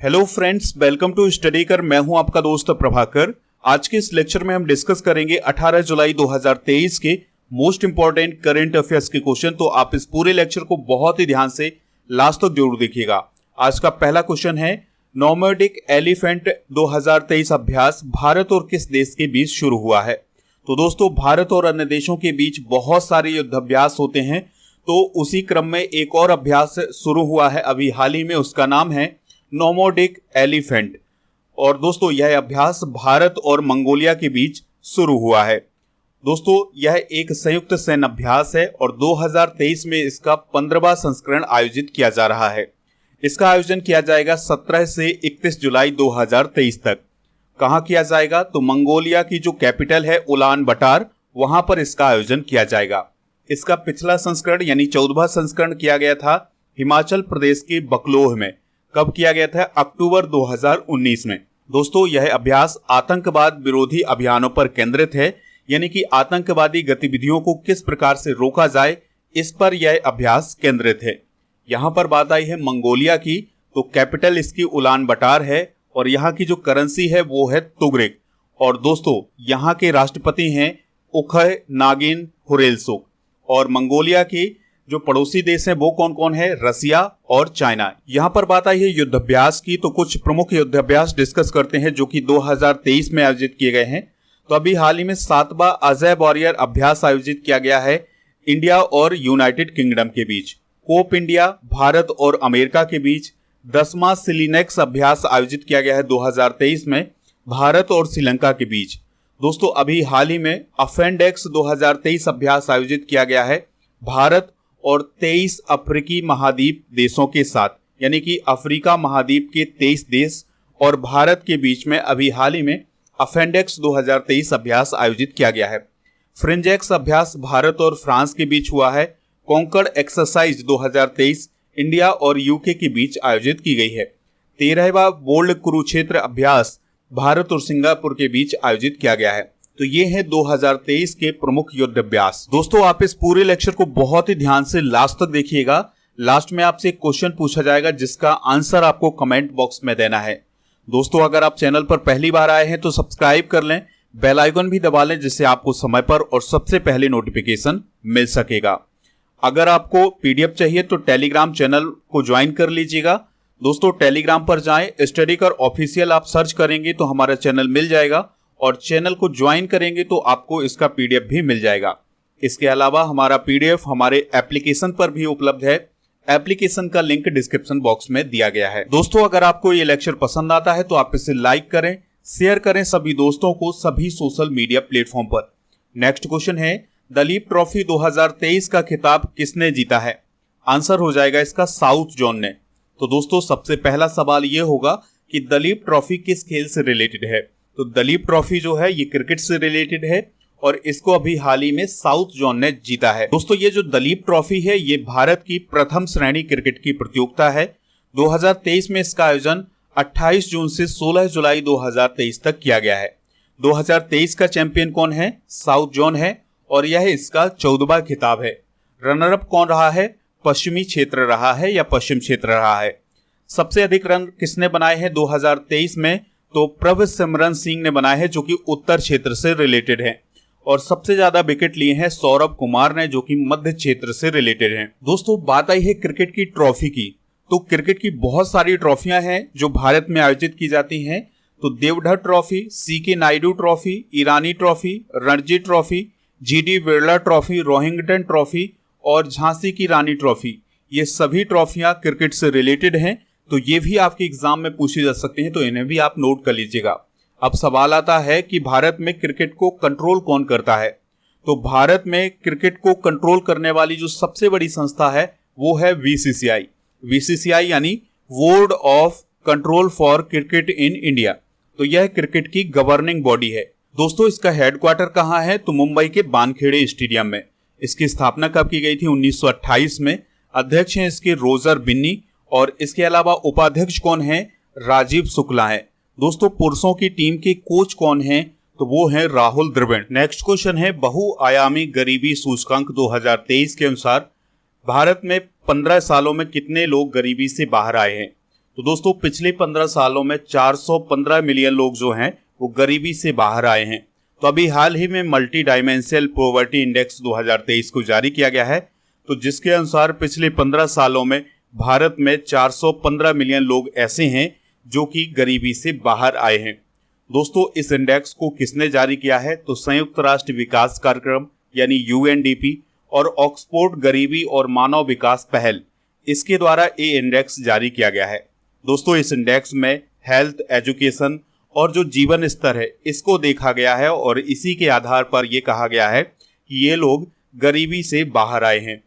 Hello friends, welcome to study कर। मैं हूं आपका दोस्त प्रभाकर। आज के इस लेक्चर में हम डिस्कस करेंगे 18 जुलाई 2023 के मोस्ट इंपॉर्टेंट करंट अफेयर्स के क्वेश्चन। तो आप इस पूरे लेक्चर को बहुत ही ध्यान से लास्ट तक जरूर देखिएगा। आज का पहला क्वेश्चन है, नोमैडिक एलिफेंट 2023 अभ्यास भारत और किस देश के बीच शुरू हुआ है। तो दोस्तों, भारत और अन्य देशों के बीच बहुत सारे युद्धाभ्यास होते हैं, तो उसी क्रम में एक और अभ्यास शुरू हुआ है अभी हाल ही में। उसका नाम है नोमैडिक एलिफेंट। और दोस्तों, यह अभ्यास भारत और मंगोलिया के बीच शुरू हुआ है। दोस्तों, यह एक संयुक्त सैन्य अभ्यास है और 2023 में इसका 15वां संस्करण आयोजित किया जा रहा है। इसका आयोजन किया जाएगा 17 से 31 जुलाई 2023 तक। कहां किया जाएगा? तो मंगोलिया की जो कैपिटल है उलान बटार, वहां पर इसका आयोजन किया जाएगा। इसका पिछला संस्करण यानी 14वां संस्करण किया गया था हिमाचल प्रदेश के बकलोह में। कब किया गया था? अक्टूबर 2019 में। दोस्तों, यह अभ्यास आतंकवाद विरोधी अभियानों पर केंद्रित है, यानी कि आतंकवादी गतिविधियों को किस प्रकार से रोका जाए, इस पर यह अभ्यास केंद्रित है। यहां पर बात आई है मंगोलिया की, तो कैपिटल इसकी उलान बटार है और यहाँ की जो करेंसी है वो है तुगरिक। और दोस्तों, यहाँ के राष्ट्रपति हैं उखय नागिन खुरेलसुख। और मंगोलिया की जो पड़ोसी देश हैं वो कौन कौन है? रसिया और चाइना। यहाँ पर बात आई है युद्धाभ्यास की, तो कुछ प्रमुख युद्धाभ्यास डिस्कस करते हैं जो कि 2023 में आयोजित किए गए हैं। तो अभी हाल ही में 7वां अजय वॉरियर अभ्यास आयोजित किया गया है इंडिया और यूनाइटेड किंगडम के बीच। कोप इंडिया भारत और अमेरिका के बीच 10वां सिलिनेक्स अभ्यास आयोजित किया गया है 2023 में भारत और श्रीलंका के बीच। दोस्तों, अभी हाल ही में अफेंडेक्स 2023 अभ्यास आयोजित किया गया है भारत और 23 अफ्रीकी महाद्वीप देशों के साथ, यानी कि अफ्रीका महाद्वीप के 23 देश और भारत के बीच में अभी हाल ही में अफेंडेक्स 2023 अभ्यास आयोजित किया गया है। फ्रिंजेक्स अभ्यास भारत और फ्रांस के बीच हुआ है। कॉन्कर्ड एक्सरसाइज 2023 इंडिया और यूके के बीच आयोजित की गई है। 13वां बोल्ड कुरुक्षेत्र अभ्यास भारत और सिंगापुर के बीच आयोजित किया गया है। तो ये है 2023 के प्रमुख युद्धाभ्यास। दोस्तों, आप इस पूरे लेक्चर को बहुत ही ध्यान से लास्ट तक देखिएगा। लास्ट में आपसे एक क्वेश्चन पूछा जाएगा जिसका आंसर आपको कमेंट बॉक्स में देना है। दोस्तों, अगर आप चैनल पर पहली बार आए हैं तो सब्सक्राइब कर लें, बेल आइकन भी दबा लें, जिससे आपको समय पर और सबसे पहले नोटिफिकेशन मिल सकेगा। अगर आपको पीडीएफ चाहिए तो टेलीग्राम चैनल को ज्वाइन कर लीजिएगा। दोस्तों, टेलीग्राम पर जाएं, स्टडी कर ऑफिशियल आप सर्च करेंगे तो हमारा चैनल मिल जाएगा और चैनल को ज्वाइन करेंगे तो आपको इसका पीडीएफ भी मिल जाएगा। इसके अलावा हमारा पीडीएफ हमारे एप्लीकेशन पर भी उपलब्ध है। एप्लीकेशन का लिंक डिस्क्रिप्शन बॉक्स में दिया गया है। दोस्तों, अगर आपको ये लेक्चर पसंद आता है तो आप इसे लाइक करें, शेयर करें सभी दोस्तों को सभी सोशल मीडिया प्लेटफॉर्म पर। नेक्स्ट क्वेश्चन है, दलीप ट्रॉफी 2023 का खिताब किसने जीता है? आंसर हो जाएगा इसका साउथ जोन ने। तो दोस्तों, सबसे पहला सवाल ये होगा कि दलीप ट्रॉफी किस खेल से रिलेटेड है। तो दलीप ट्रॉफी जो है ये क्रिकेट से रिलेटेड है और इसको अभी हाल ही में साउथ जोन ने जीता है। दोस्तों, ये जो दलीप ट्रॉफी है ये भारत की प्रथम श्रेणी क्रिकेट की प्रतियोगिता है। 2023 में इसका आयोजन 28 जून से 16 जुलाई 2023 तक किया गया है। 2023 का चैंपियन कौन है? साउथ जोन है और यह इसका 14वां खिताब है। रनरअप कौन रहा है? पश्चिमी क्षेत्र रहा है या पश्चिम क्षेत्र रहा है। सबसे अधिक रन किसने बनाए हैं 2023 में? तो प्रभ सिमरन सिंह ने बनाए हैं, जो कि उत्तर क्षेत्र से रिलेटेड है। और सबसे ज्यादा विकेट लिए हैं सौरभ कुमार ने, जो कि मध्य क्षेत्र से रिलेटेड हैं। दोस्तों, बात आई है क्रिकेट की ट्रॉफी की, तो क्रिकेट की बहुत सारी ट्रॉफियां हैं जो भारत में आयोजित की जाती हैं। तो Deodhar trophy, C K Naidu trophy, Irani trophy, Ranji trophy, G D Birla trophy, Rohinton trophy और झांसी की रानी ट्रॉफी, ये सभी ट्रॉफियां क्रिकेट से रिलेटेड हैं। तो ये भी आपके एग्जाम में पूछी जा सकती हैं, तो इन्हें भी आप नोट कर लीजिएगा। अब सवाल आता है कि भारत में क्रिकेट को कंट्रोल कौन करता है। तो भारत में क्रिकेट को कंट्रोल करने वाली जो सबसे बड़ी संस्था है वो है बीसीसीआई। बीसीसीआई यानी board of control for cricket in India. तो यह क्रिकेट की गवर्निंग बॉडी है। दोस्तों, इसका हेडक्वार्टर कहाँ है? तो मुंबई के वानखेड़े स्टेडियम में। इसकी स्थापना कब की गई थी? 1928 में। अध्यक्ष हैं इसके रोजर बिन्नी और इसके अलावा उपाध्यक्ष कौन है? राजीव शुक्ला है। दोस्तों, पुरुषों की टीम के कोच कौन हैं? तो वो है राहुल द्रविड़। नेक्स्ट क्वेश्चन है, बहुआयामी गरीबी सूचकांक 2023 के अनुसार भारत में 15 सालों में कितने लोग गरीबी से बाहर आए हैं। तो दोस्तों पिछले 15 सालों में 415 मिलियन लोग जो हैं वो गरीबी से बाहर आए हैं। तो अभी हाल ही में मल्टी डायमेंशनल पॉवर्टी इंडेक्स 2023 को जारी किया गया है, तो जिसके अनुसार पिछले 15 सालों में भारत में 415 मिलियन लोग ऐसे हैं जो कि गरीबी से बाहर आए हैं। दोस्तों इस इंडेक्स को किसने जारी किया है? तो संयुक्त राष्ट्र विकास कार्यक्रम यानी यूएनडीपी और ऑक्सफोर्ड गरीबी और मानव विकास पहल, इसके द्वारा ये इंडेक्स जारी किया गया है। दोस्तों इस इंडेक्स में हेल्थ, एजुकेशन और जो जीवन स्तर है इसको देखा गया है और इसी के आधार पर यह कहा गया है कि ये लोग गरीबी से बाहर आए हैं।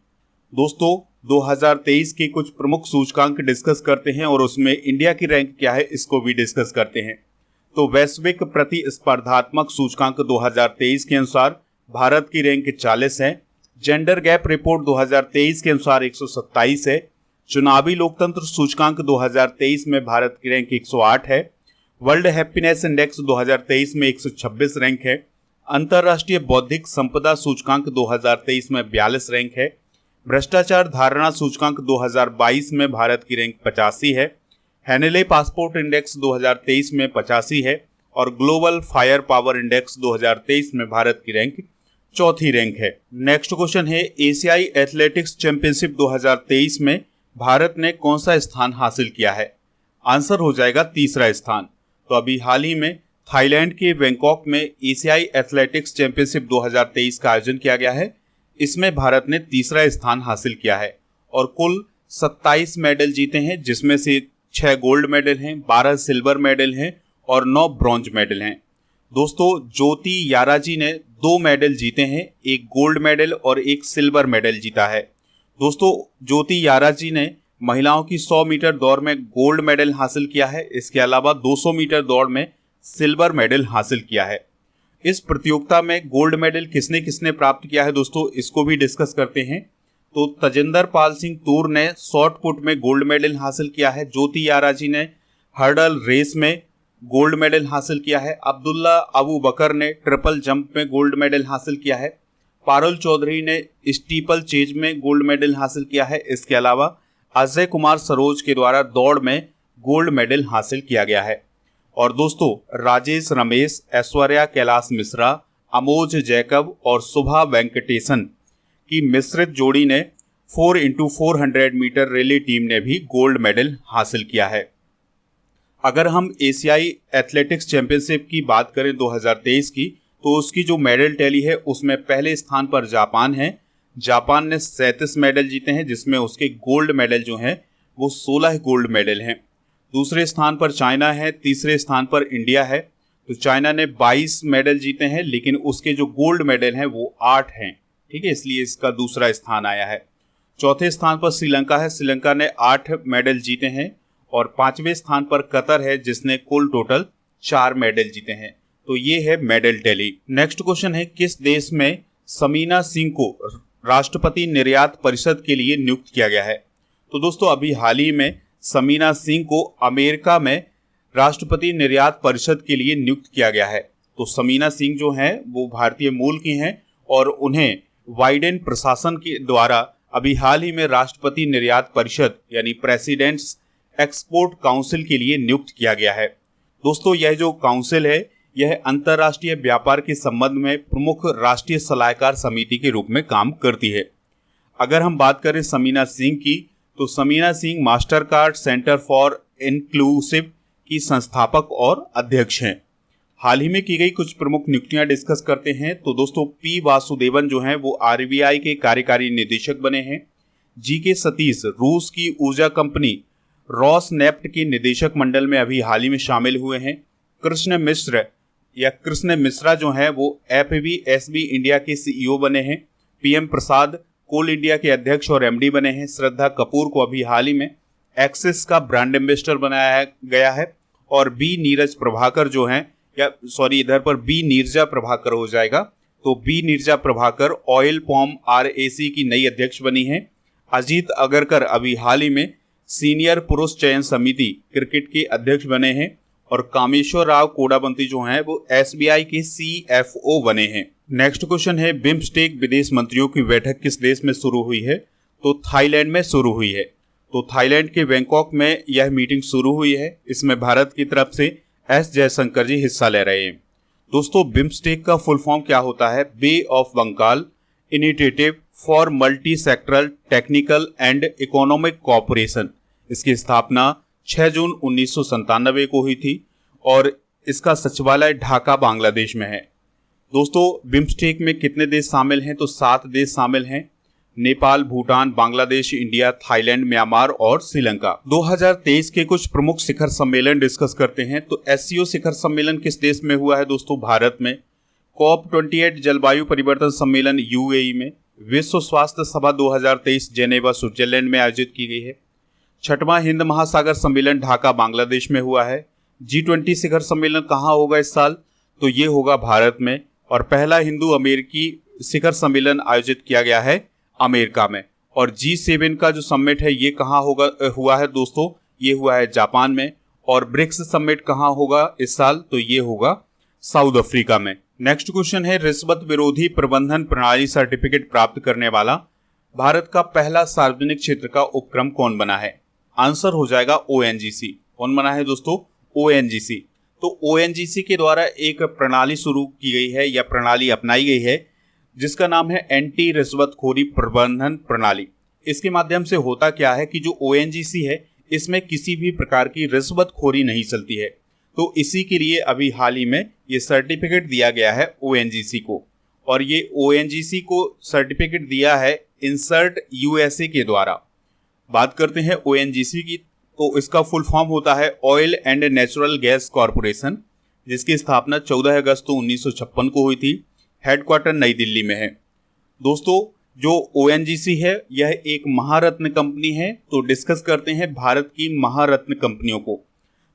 दोस्तों 2023 के कुछ प्रमुख सूचकांक डिस्कस करते हैं और उसमें इंडिया की रैंक क्या है इसको भी डिस्कस करते हैं। तो वैश्विक प्रतिस्पर्धात्मक सूचकांक 2023 के अनुसार भारत की रैंक 40 है। जेंडर गैप रिपोर्ट 2023 के अनुसार 127 है। चुनावी लोकतंत्र सूचकांक 2023 में भारत की रैंक 108 है। वर्ल्ड हैप्पीनेस इंडेक्स 2023 में 126 रैंक है। अंतर्राष्ट्रीय बौद्धिक संपदा सूचकांक 2023 में 42 रैंक है। भ्रष्टाचार धारणा सूचकांक 2022 में भारत की रैंक 85 है। हैनेले पासपोर्ट इंडेक्स 2023 में 85 है और ग्लोबल फायर पावर इंडेक्स 2023 में भारत की रैंक चौथी रैंक है। नेक्स्ट क्वेश्चन है, एशियाई एथलेटिक्स चैंपियनशिप 2023 में भारत ने कौन सा स्थान हासिल किया है? आंसर हो जाएगा तीसरा स्थान। तो अभी हाल ही में थाईलैंड के बैंकॉक में एशियाई एथलेटिक्स चैंपियनशिप 2023 का आयोजन किया गया है। इसमें भारत ने तीसरा स्थान हासिल किया है और कुल 27 मेडल जीते हैं, जिसमें से 6 गोल्ड मेडल हैं, 12 सिल्वर मेडल हैं और 9 ब्रॉन्ज मेडल हैं। दोस्तों ज्योति याराजी ने 2 मेडल जीते हैं, एक गोल्ड मेडल और एक सिल्वर मेडल जीता है। दोस्तों ज्योति याराजी ने महिलाओं की 100 मीटर दौड़ में गोल्ड मेडल हासिल किया है। इसके अलावा 200 मीटर दौड़ में सिल्वर मेडल हासिल किया है। इस प्रतियोगिता में गोल्ड मेडल किसने किसने प्राप्त किया है दोस्तों, इसको भी डिस्कस करते हैं। तो तजिंदर पाल सिंह तूर ने शॉर्ट पुट में गोल्ड मेडल हासिल किया है। ज्योति याराजी ने हर्डल रेस में गोल्ड मेडल हासिल किया है। अब्दुल्ला अबू बकर ने ट्रिपल जंप में गोल्ड मेडल हासिल किया है। पारुल चौधरी ने स्टीपल चेज में गोल्ड मेडल हासिल किया है। इसके अलावा अजय कुमार सरोज के द्वारा दौड़ में गोल्ड मेडल हासिल किया गया है। और दोस्तों राजेश रमेश, ऐश्वर्या कैलाश मिश्रा, अमोज जैकब और शुभा वेंकटेशन की मिश्रित जोड़ी ने 4x400 मीटर रिले टीम ने भी गोल्ड मेडल हासिल किया है। अगर हम एशियाई एथलेटिक्स चैंपियनशिप की बात करें 2023 की, तो उसकी जो मेडल टैली है उसमें पहले स्थान पर जापान है। जापान ने 37 मेडल जीते हैं, जिसमें उसके गोल्ड मेडल जो हैं वो 16 गोल्ड मेडल हैं। दूसरे स्थान पर चाइना है, तीसरे स्थान पर इंडिया है। तो चाइना ने 22 मेडल जीते हैं, लेकिन उसके जो गोल्ड मेडल हैं वो 8 हैं, ठीक है, इसलिए इसका दूसरा स्थान आया है। चौथे स्थान पर श्रीलंका है, श्रीलंका ने 8 मेडल जीते हैं। और 5वें स्थान पर कतर है, जिसने कुल टोटल 4 मेडल जीते हैं। तो ये है मेडल टैली। नेक्स्ट क्वेश्चन है, किस देश में समीना सिंह को राष्ट्रपति निर्यात परिषद के लिए नियुक्त किया गया है? तो दोस्तों अभी हाल ही में समीना सिंह को अमेरिका में राष्ट्रपति निर्यात परिषद के लिए नियुक्त किया गया है। तो समीना सिंह जो हैं वो भारतीय मूल की हैं और उन्हें बाइडेन प्रशासन के द्वारा अभी हाल ही में राष्ट्रपति निर्यात परिषद यानी प्रेसिडेंट्स एक्सपोर्ट काउंसिल के लिए नियुक्त किया गया है। दोस्तों यह जो काउंसिल है यह अंतर्राष्ट्रीय व्यापार के संबंध में प्रमुख राष्ट्रीय सलाहकार समिति के रूप में काम करती है। अगर हम बात करें समीना सिंह की, तो Samina Singh Mastercard Center for inclusive की संस्थापक और अध्यक्ष हैं। हाल ही में की गई कुछ प्रमुख नियुक्तियां डिस्कस करते हैं। तो दोस्तों पी वासुदेवन जो हैं वो आरबीआई के कार्यकारी निदेशक बने हैं। जी के सतीश रूस की ऊर्जा कंपनी रॉस नेफ्ट के निदेशक मंडल में अभी हाल ही में शामिल हुए हैं। कृष्ण मिश्रा जो हैं वो एफबीएसबी इंडिया के सीईओ बने हैं। पीएम प्रसाद कोल इंडिया के अध्यक्ष और एमडी बने हैं। श्रद्धा कपूर को अभी हाल ही में एक्सिस का ब्रांड एम्बेसडर बनाया गया है। और बी नीरजा प्रभाकर हो जाएगा। तो B Neeraja Prabhakar oil palm RAC की नई अध्यक्ष बनी है। अजीत अगरकर अभी हाल ही में सीनियर पुरुष चयन समिति क्रिकेट के अध्यक्ष बने हैं। और कामेश्वर राव कोडाबंती जो हैं वो एसबीआई के सीएफओ बने हैं। नेक्स्ट क्वेश्चन है, बिम्स्टेक विदेश मंत्रियों की बैठक किस देश में शुरू हुई है? तो थाईलैंड में शुरू हुई है। तो थाईलैंड के बैंकॉक में यह मीटिंग शुरू हुई है। इसमें भारत की तरफ से एस जयशंकर जी हिस्सा ले रहे हैं। दोस्तों, बिम्स्टेक का फुल फॉर्म क्या होता है? Bay of Bengal initiative for multi sectoral technical and economic cooperation. इसकी स्थापना 6 जून 1997 को हुई थी और इसका सचिवालय ढाका बांग्लादेश में है। दोस्तों, बिम्स्टेक में कितने देश शामिल हैं? तो 7 देश शामिल हैं। Nepal, Bhutan, Bangladesh, India, Thailand, Myanmar और श्रीलंका। 2023 के कुछ प्रमुख शिखर सम्मेलन डिस्कस करते हैं। तो एससीओ शिखर सम्मेलन किस देश में हुआ है? दोस्तों, भारत में। COP28 जलवायु परिवर्तन सम्मेलन यूएई में। विश्व स्वास्थ्य सभा 2023 जेनेवा स्विट्जरलैंड में आयोजित की गई है। 6वां हिंद महासागर सम्मेलन ढाका बांग्लादेश में हुआ है। G20 शिखर सम्मेलन कहाँ होगा इस साल? तो ये होगा भारत में। और पहला हिंदू अमेरिकी शिखर सम्मेलन आयोजित किया गया है अमेरिका में। और G7 का जो समिट है ये कहाँ हुआ है दोस्तों? ये हुआ है जापान में। और ब्रिक्स समिट कहाँ होगा इस साल? तो ये होगा साउथ अफ्रीका में। नेक्स्ट क्वेश्चन है, रिश्वत विरोधी प्रबंधन प्रणाली सर्टिफिकेट प्राप्त करने वाला भारत का पहला सार्वजनिक क्षेत्र का उपक्रम कौन बना है? आंसर हो जाएगा ONGC। कौन बना है दोस्तों? ONGC। तो ONGC के द्वारा एक प्रणाली शुरू की गई है या प्रणाली अपनाई गई है जिसका नाम है एंटी रिश्वतखोरी प्रबंधन प्रणाली। इसके माध्यम से होता क्या है कि जो ONGC है इसमें किसी भी प्रकार की रिश्वतखोरी नहीं चलती है। तो इसी के लिए अभी हाल ही में ये सर्टिफिकेट दिया गया है ONGC को। और ये ONGC को सर्टिफिकेट दिया है इंसर्ट USA के द्वारा। बात करते हैं ONGC की, तो इसका फुल फॉर्म होता है oil and natural gas corporation, जिसकी स्थापना 14 अगस्त 1956 को हुई थी। हेडक्वार्टर नई दिल्ली में है। दोस्तों, जो ONGC है यह एक महारत्न कंपनी है। तो डिस्कस करते हैं भारत की महारत्न कंपनियों को।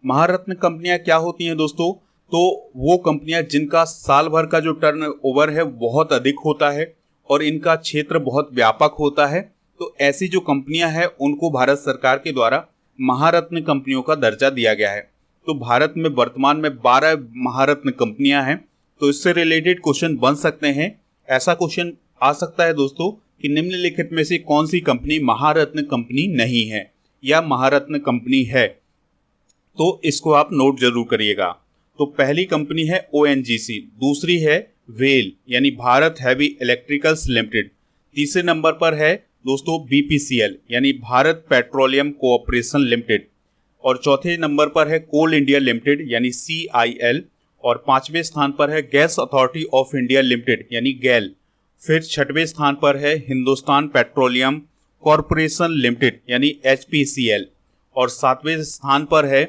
महारत्न कंपनियां क्या होती हैं दोस्तों? तो वो कंपनियां जिनका साल भर का जो टर्नओवर है बहुत अधिक होता है और इनका क्षेत्र बहुत व्यापक होता है। तो ऐसी जो कंपनियां हैं उनको भारत सरकार के द्वारा महारत्न कंपनियों का दर्जा दिया गया है। तो भारत में वर्तमान में 12 महारत्न कंपनियां हैं। तो इससे रिलेटेड क्वेश्चन बन सकते हैं। ऐसा क्वेश्चन आ सकता है दोस्तों कि निम्नलिखित में से कौन सी कंपनी महारत्न कंपनी नहीं है या महारत्न कंपनी है? तो इसको आप नोट जरूर करिएगा। तो पहली कंपनी है ONGC, दूसरी है वेल यानी भारत हैवी इलेक्ट्रिकल्स लिमिटेड, तीसरे नंबर पर है दोस्तों BPCL यानी भारत पेट्रोलियम कोऑपरेशन लिमिटेड, और चौथे नंबर पर है कोल इंडिया लिमिटेड यानी CIL, और 5वें स्थान पर है gas authority of India limited यानी GAIL। फिर 6वें स्थान पर है हिंदुस्तान पेट्रोलियम कॉरपोरेशन लिमिटेड यानी HPCL, और 7वें स्थान पर है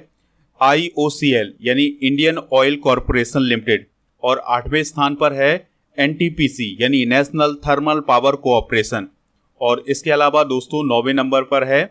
IOCL यानी इंडियन ऑयल कॉरपोरेशन लिमिटेड, और 8वें स्थान पर है NTPC यानी नेशनल थर्मल पावर कोऑपरेशन, और इसके अलावा दोस्तों 9वें नंबर पर है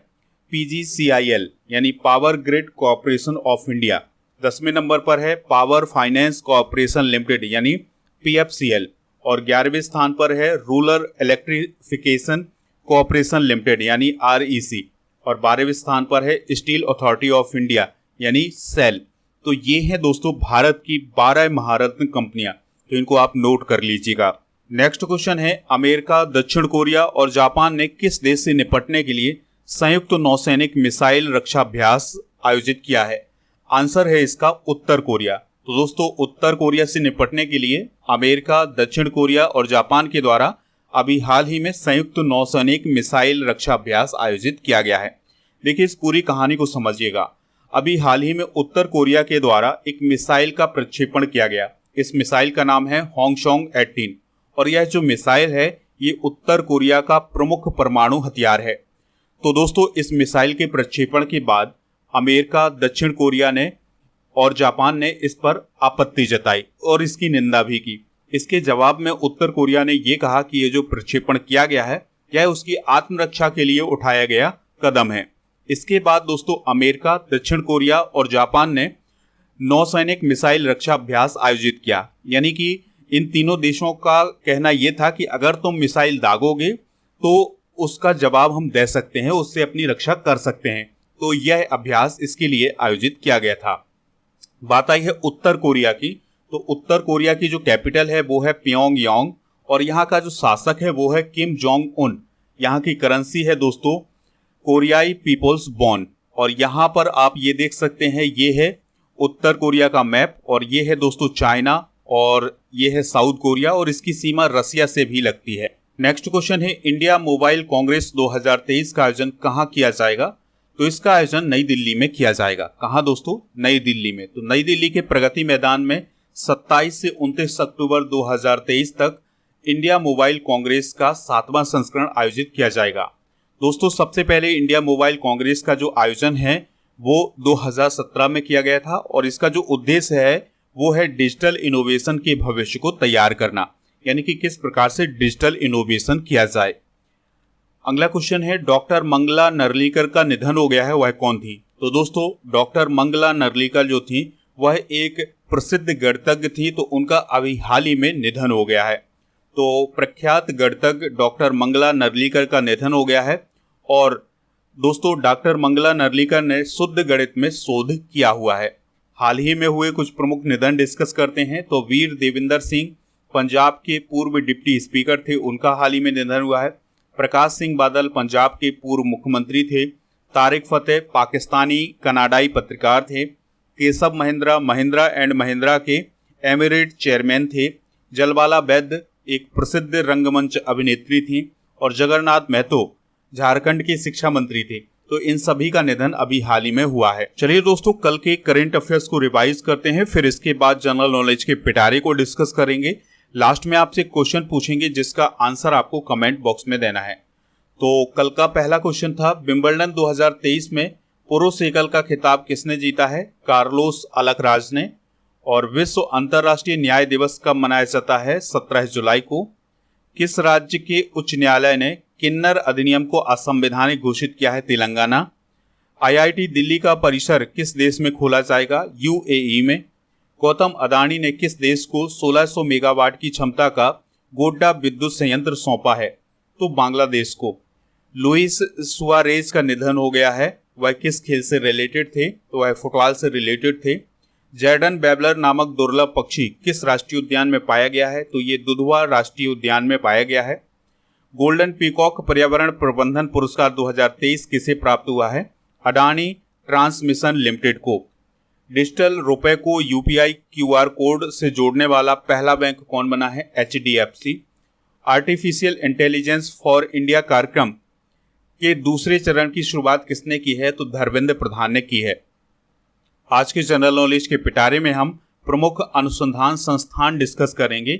PGCIL यानी power grid corporation of India, 10वें नंबर पर है पावर फाइनेंस कॉरपोरेशन लिमिटेड यानी PFCL, और 11वें स्थान पर है रूरल इलेक्ट्रिफिकेशन कॉरपोरेशन लिमिटेड यानी REC, और 12वें स्थान पर है स्टील अथॉरिटी ऑफ इंडिया यानी SEL। तो ये है दोस्तों भारत की 12 महारत्न कंपनियां। तो इनको आप नोट कर लीजिएगा। नेक्स्ट क्वेश्चन है, अमेरिका, दक्षिण कोरिया और जापान ने किस देश से निपटने के लिए संयुक्त नौसैनिक मिसाइल रक्षा अभ्यास आयोजित किया है? आंसर है इसका उत्तर कोरिया। तो दोस्तों, उत्तर कोरिया से निपटने के लिए अमेरिका, दक्षिण कोरिया और जापान के द्वारा अभी हाल ही में संयुक्त नौसैनिक मिसाइल रक्षा अभ्यास आयोजित किया गया है। देखिए, इस पूरी कहानी को समझिएगा। अभी हाल ही में उत्तर कोरिया के द्वारा एक मिसाइल का प्रक्षेपण किया गया। इस मिसाइल का नाम है होंगशोंग 18, और यह जो मिसाइल है ये उत्तर कोरिया का प्रमुख परमाणु हथियार है। तो दोस्तों, इस मिसाइल के प्रक्षेपण के बाद अमेरिका, दक्षिण कोरिया ने और जापान ने इस पर आपत्ति जताई और इसकी निंदा भी की। इसके जवाब में उत्तर कोरिया ने यह कहा कि ये जो प्रक्षेपण किया गया है यह उसकी आत्मरक्षा के लिए उठाया गया कदम है। इसके बाद दोस्तों अमेरिका, दक्षिण कोरिया और जापान ने नौसैनिक मिसाइल रक्षा अभ्यास आयोजित किया। यानी कि इन तीनों देशों का कहना यह था कि अगर तुम मिसाइल दागोगे तो उसका जवाब हम दे सकते हैं, उससे अपनी रक्षा कर सकते हैं। तो यह अभ्यास इसके लिए आयोजित किया गया था। बात आई है उत्तर कोरिया की। तो उत्तर कोरिया की जो कैपिटल है वो है प्योंगयांग, और यहाँ का जो शासक है वो है किम जोंग उन। यहाँ की करेंसी है दोस्तों कोरियाई पीपल्स बॉर्न। और यहां पर आप ये देख सकते हैं, ये है उत्तर कोरिया का मैप और ये है दोस्तों चाइना और ये है साउथ कोरिया और इसकी सीमा रसिया से भी लगती है। नेक्स्ट क्वेश्चन है, इंडिया मोबाइल कांग्रेस 2023 का आयोजन कहां किया जाएगा? तो इसका आयोजन नई दिल्ली में किया जाएगा। कहां दोस्तों? नई दिल्ली में। तो नई दिल्ली के प्रगति मैदान में 27 से 29 अक्टूबर 2023 तक इंडिया मोबाइल कांग्रेस का 7वां संस्करण आयोजित किया जाएगा। दोस्तों सबसे पहले इंडिया मोबाइल कांग्रेस का जो आयोजन है वो 2017 में किया गया था और इसका जो उद्देश्य है वो है डिजिटल इनोवेशन के भविष्य को तैयार करना, यानी कि किस प्रकार से डिजिटल इनोवेशन किया जाए। अगला क्वेश्चन है, डॉक्टर मंगला नर्लिकर का निधन हो गया है, वह कौन थी? तो दोस्तों डॉक्टर मंगला नर्लिकर जो थी वह एक प्रसिद्ध गणितज्ञ थी, तो उनका अभी हाल ही में निधन हो गया है। तो प्रख्यात गणितज्ञ डॉक्टर मंगला नर्लिकर का निधन हो गया है और दोस्तों डॉक्टर मंगला नर्लिकर ने शुद्ध गणित में शोध किया हुआ है। हाल ही में हुए कुछ प्रमुख निधन डिस्कस करते हैं। तो वीर देविंदर सिंह पंजाब के पूर्व डिप्टी स्पीकर थे, उनका हाल ही में निधन हुआ है। प्रकाश सिंह बादल पंजाब के पूर्व मुख्यमंत्री थे। तारिक फतेह पाकिस्तानी कनाडाई पत्रकार थे। केशव महिंद्रा महिंद्रा एंड महिंद्रा के एमिरेट चेयरमैन थे। जलबाला वैद्य एक प्रसिद्ध रंगमंच अभिनेत्री थी और जगन्नाथ महतो झारखंड के शिक्षा मंत्री थे। तो इन सभी का निधन अभी हाल ही में हुआ है। चलिए दोस्तों कल के करंट अफेयर्स को रिवाइज करते हैं, फिर इसके बाद जनरल नॉलेज के पिटारे को डिस्कस करेंगे। लास्ट में आपसे क्वेश्चन पूछेंगे जिसका आंसर आपको कमेंट बॉक्स में देना है। तो कल का पहला क्वेश्चन था, विंबलडन 2023 में पुरुष एकल का खिताब किसने जीता है? कार्लोस अलकराज ने। और विश्व अंतर्राष्ट्रीय न्याय दिवस कब मनाया जाता है? 17 जुलाई को। किस राज्य के उच्च न्यायालय ने किन्नर अधिनियम को असंवैधानिक घोषित किया है? तेलंगाना। आईआईटी दिल्ली का परिसर किस देश में खोला जाएगा? यूएई में। गौतम अदानी ने किस देश को 1600 मेगावाट की क्षमता का गोड्डा विद्युत संयंत्र सौंपा है? तो बांग्लादेश को। लुइस सुआरेज का निधन हो गया है, वह किस खेल से रिलेटेड थे? तो वह फुटबॉल से रिलेटेड थे। जैडन बेबलर नामक दुर्लभ पक्षी किस राष्ट्रीय उद्यान में पाया गया है? तो ये दुधवा राष्ट्रीय उद्यान में पाया गया है। गोल्डन पीकॉक पर्यावरण प्रबंधन पुरस्कार 2023 किसे प्राप्त हुआ है? अडानी ट्रांसमिशन लिमिटेड को। डिजिटल रुपए को यूपीआई क्यूआर कोड से जोड़ने वाला पहला बैंक कौन बना है? HDFC. Artificial intelligence for India कार्यक्रम के दूसरे चरण की शुरुआत किसने की है? तो धर्मेंद्र प्रधान ने की है। आज के जनरल नॉलेज के पिटारे में हम प्रमुख अनुसंधान संस्थान डिस्कस करेंगे।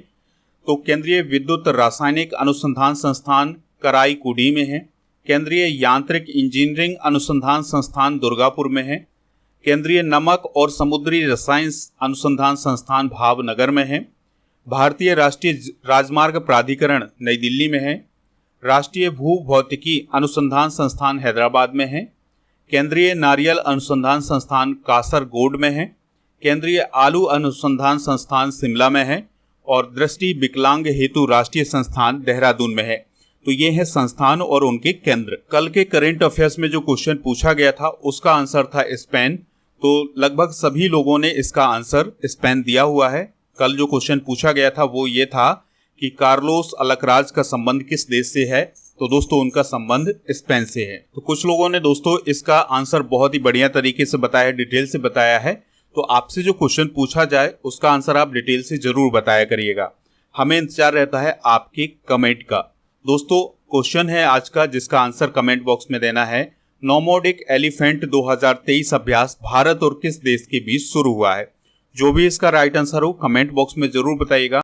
तो केंद्रीय विद्युत रासायनिक अनुसंधान संस्थान कराईकुडी में है। केंद्रीय यांत्रिक इंजीनियरिंग अनुसंधान संस्थान दुर्गापुर में है। केंद्रीय नमक और समुद्री रसायन अनुसंधान संस्थान भावनगर में है। भारतीय राष्ट्रीय राजमार्ग प्राधिकरण नई दिल्ली में है। राष्ट्रीय भूभौतिकी अनुसंधान संस्थान हैदराबाद में है। केंद्रीय नारियल अनुसंधान संस्थान कासरगोड में है। केंद्रीय आलू अनुसंधान संस्थान शिमला में है और दृष्टि विकलांग हेतु राष्ट्रीय संस्थान देहरादून में है। तो ये है संस्थान और उनके केंद्र। कल के करंट अफेयर्स में जो क्वेश्चन पूछा गया था उसका आंसर था स्पेन। तो लगभग सभी लोगों ने इसका आंसर स्पेन दिया हुआ है। कल जो क्वेश्चन पूछा गया था वो ये था कि कार्लोस अलकराज का संबंध किस देश से है? तो दोस्तों उनका संबंध स्पेन से है। तो कुछ लोगों ने दोस्तों इसका आंसर बहुत ही बढ़िया तरीके से बताया, डिटेल से बताया है। तो आपसे जो क्वेश्चन पूछा जाए उसका आंसर आप डिटेल से जरूर बताया करिएगा। हमें इंतजार रहता है आपके कमेंट का। दोस्तों क्वेश्चन है आज का जिसका आंसर कमेंट बॉक्स में देना है। नोमोडिक एलिफेंट 2023 अभ्यास भारत और किस देश के बीच शुरू हुआ है? जो भी इसका राइट आंसर हो कमेंट बॉक्स में जरूर बताइएगा।